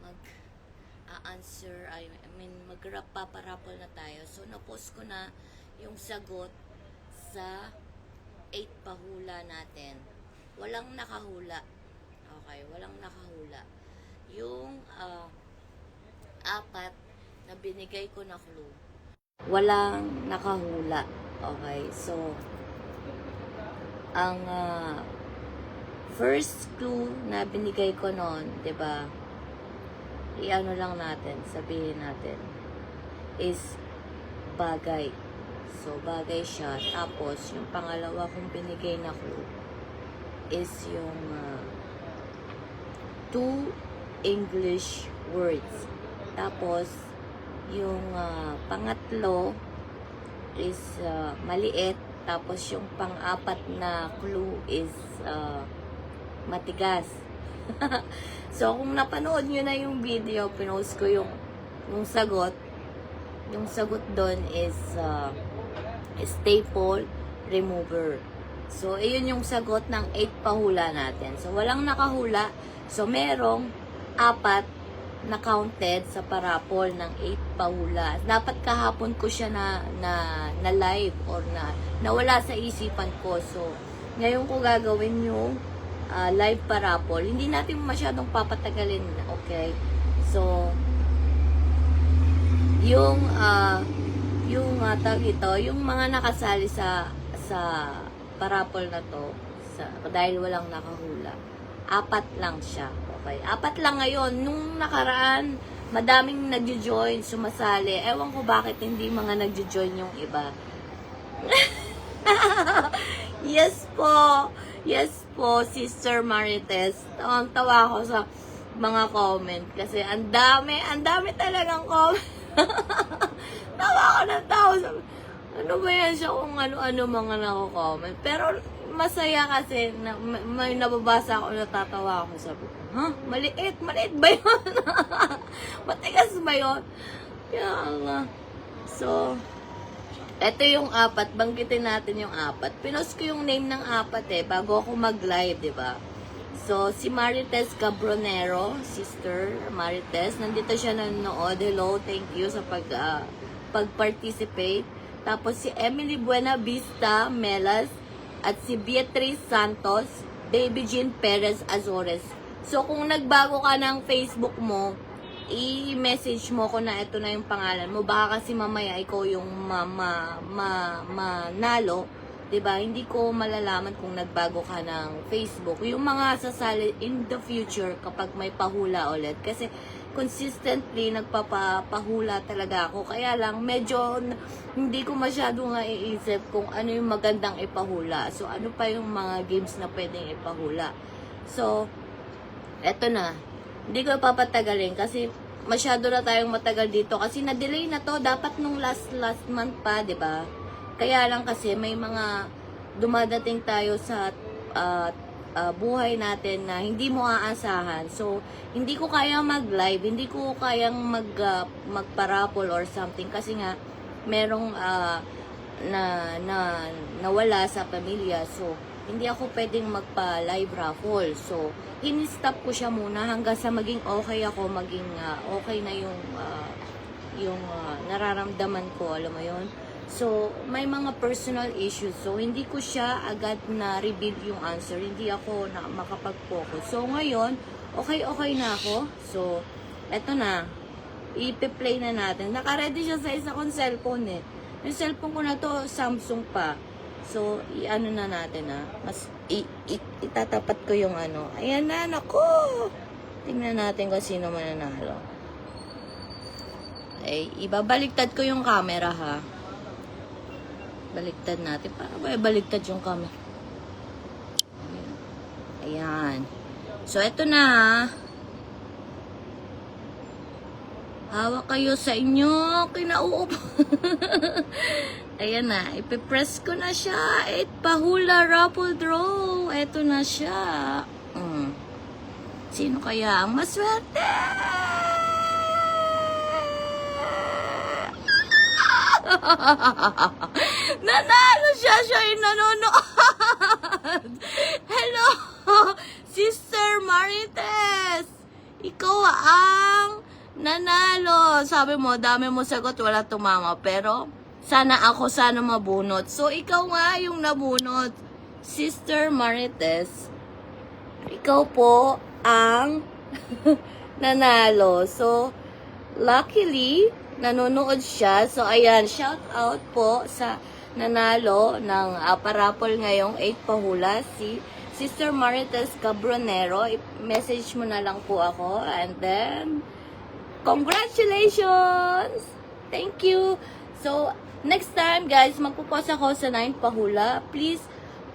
mag-answer, paparapol na tayo. So, na-post ko na yung sagot sa 8 pahula natin. Walang nakahula. Okay, walang nakahula. Yung 4 na binigay ko na clue, walang nakahula. Okay, so, ang first clue na binigay ko noon, 'di ba? I-ano lang natin, sabihin natin is bagay. So bagay siya. Tapos yung pangalawa kong binigay na clue is yung 2 English words. Tapos yung pangatlo is maliit. Tapos yung pang-apat na clue is matigas. So, kung napanood nyo na yung video, pinost ko yung sagot. Yung sagot doon is staple remover. So, ayun yung sagot ng 8 pahula natin. So, walang nakahula. So, merong 4 na counted sa parapol ng 8 pahula. Dapat kahapon ko siya na live or nawala sa isipan ko. So, ngayon ko gagawin yung live parapol. Hindi natin masyadong papatagalin. Okay? So, yung tag ito, yung mga nakasali sa parapol na to, dahil walang nakahula, 4 lang siya. Okay? 4 lang ngayon. Nung nakaraan, madaming nagjo-join, sumasali. Ewan ko bakit hindi mga nagjo-join yung iba. Yes po. Yes po, Sister Marites. Tawang-tawa ako sa mga comment. Kasi ang dami talagang comment. Tawa ako ng tao. Ano ba yan siya kung ano-ano mga nako-comment. Pero masaya kasi may nababasa ako, natatawa ako, sabi ko, maliit ba yun? Matigas ba yun? Kaya nga. So, eto yung 4, banggitin natin yung 4. Pinost ko yung name ng 4 bago ako mag-live, di ba? So, si Marites Cabronero, Sister Marites, nandito siya nanonood. Hello, thank you sa pag-participate. Tapos si Emily Buenavista Melas, at si Beatrice Santos, Baby Jean Perez Azores. So, kung nagbago ka ng Facebook mo, i-message mo ko na ito na yung pangalan mo. Baka kasi mamaya ikaw yung manalo. Diba? Hindi ko malalaman kung nagbago ka ng Facebook. Yung mga sasali in the future kapag may pahula ulit. Kasi consistently nagpapahula talaga ako. Kaya lang medyo hindi ko masyado nga iisip kung ano yung magandang ipahula. So ano pa yung mga games na pwedeng ipahula. So eto na. Hindi ko papatagalin kasi masyado na tayong matagal dito. Kasi na-delay na to. Dapat nung last month pa, 'di ba? Kaya lang kasi may mga dumadating tayo sa buhay natin na hindi mo aasahan. So, hindi ko kaya mag-live, hindi ko kayang magparapol or something kasi nga merong nawala sa pamilya. So, hindi ako pwedeng magpa-live raffle. So, in-stop ko siya muna hanggang sa maging okay ako, maging okay na yung nararamdaman ko, alam mo yun? So, may mga personal issues. So, hindi ko siya agad na reveal yung answer. Hindi ako makapag-focus. So, ngayon, okay na ako. So, eto na. I-play na natin. Naka-ready siya sa isa kong cellphone eh. Yung cellphone ko na to, Samsung pa. So, i-ano na natin Mas, itatapat ko yung ano. Ayan na, naku! Tingnan natin kung sino mananalo. Ay, ibabaliktad ko yung camera ha. Baliktad natin. Paano ba baliktad yung camera? Ayan. So, eto na hawak kayo sa inyo. Kinauupo. Ayan na. Ipipress ko na siya. Pahula raffle draw. Eto na siya. Sino kaya ang maswerte? Nanalo siya yung nanonood. Hello, Sister Marites. Ikaw ang Nanalo! Sabi mo, dami mo sagot, wala tumama. Pero, sana mabunot. So, ikaw nga yung nabunot. Sister Marites, ikaw po ang nanalo. So, luckily, nanonood siya. So, ayan, shout out po sa nanalo ng parapol ngayong 8 pahula, si Sister Marites Cabronero. I-message mo na lang po ako. And then, congratulations! Thank you! So, next time, guys, magpo-post ako sa 9 pahula. Please,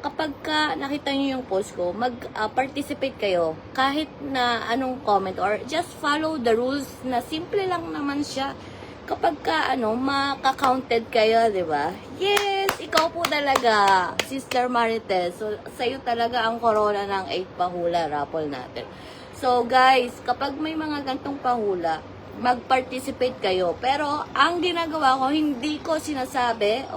kapag ka nakita nyo yung post ko, mag-participate kayo. Kahit na anong comment or just follow the rules na simple lang naman siya. Kapag ka, maka-counted kayo, di ba? Yes! Ikaw po talaga, Sister Marites. So, sa'yo talaga ang corona ng 8 pahula raffle natin. So, guys, kapag may mga gantong pahula, mag-participate kayo. Pero, ang ginagawa ko, hindi ko sinasabi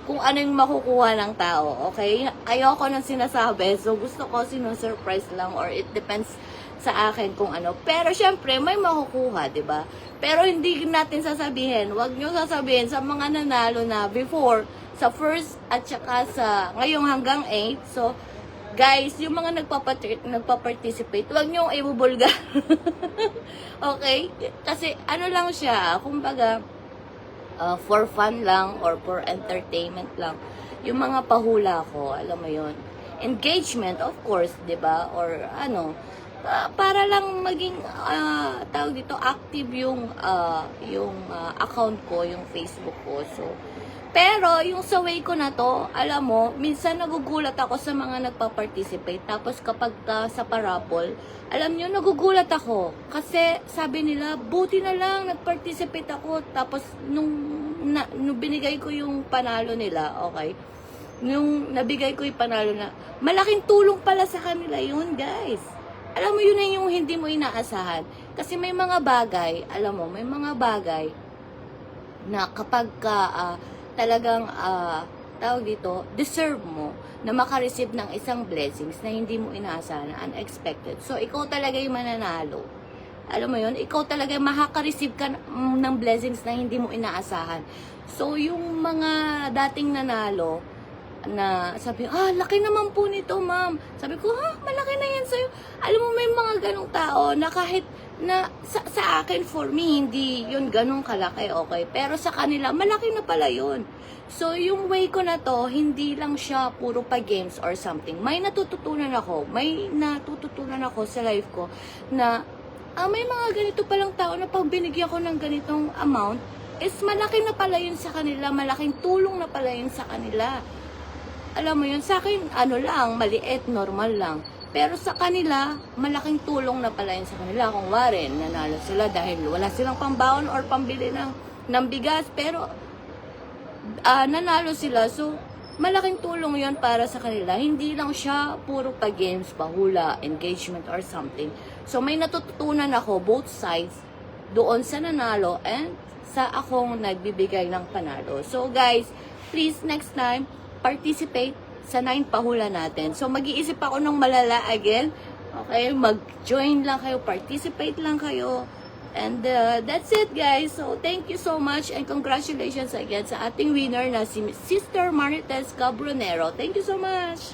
kung ano yung makukuha ng tao, okay? Ayoko nang sinasabi, so gusto ko sino-surprise lang or it depends sa akin kung ano. Pero, syempre, may makukuha, di ba? Pero, hindi natin sasabihin, wag nyo sasabihin sa mga nanalo na before, sa first at saka sa ngayong hanggang 8, so, guys, yung mga nagpa-participate, wag nyo ibubulgar. Okay? Kasi ano lang siya, kumbaga, for fun lang or for entertainment lang. Yung mga pahula ko, alam mo yon, engagement, of course, di ba? Or para lang maging, tawag dito, active yung account ko, yung Facebook ko. So, pero, yung sa way ko na to, alam mo, minsan nagugulat ako sa mga nagpa-participate. Tapos kapag sa parapol, alam nyo, nagugulat ako. Kasi sabi nila, buti na lang, nag-participate ako. Tapos, nung binigay ko yung panalo nila, okay? Nung nabigay ko yung panalo na, malaking tulong pala sa kanila yun, guys. Alam mo, yun na yung hindi mo inaasahan. Kasi may mga bagay, alam mo, may mga bagay na kapag talagang, tawag dito, deserve mo na makareceive ng isang blessings na hindi mo inaasahan, unexpected. So, ikaw talaga yung mananalo. Alam mo yun? Ikaw talaga makaka-receive ka ng blessings na hindi mo inaasahan. So, yung mga dating nanalo, na sabi, laki naman po nito, ma'am. Sabi ko, malaki na yan sa'yo. Alam mo, may mga ganong tao na kahit na sa akin, for me, hindi yun ganong kalaki, okay. Pero sa kanila, malaki na pala yun. So, yung way ko na to, hindi lang siya puro pa games or something. May natututunan ako sa life ko na may mga ganito palang tao na pag binigyan ko ng ganitong amount, is malaki na pala yun sa kanila, malaking tulong na pala yun sa kanila. Alam mo yun, sa akin, lang, maliit, normal lang. Pero sa kanila, malaking tulong na pala yun sa kanila. Kung warin, nanalo sila dahil wala silang pambaon or pambili ng bigas. Pero, nanalo sila. So, malaking tulong yun para sa kanila. Hindi lang siya puro pa-games, pahula, engagement, or something. So, may natututunan ako, both sides, doon sa nanalo and sa akong nagbibigay ng panalo. So, guys, please, next time, participate sa 9 pahula natin. So, mag-iisip ako ng malala again. Okay? Mag-join lang kayo, participate lang kayo. And that's it, guys. So, thank you so much and congratulations again sa ating winner na si Sister Marites Cabronero. Thank you so much!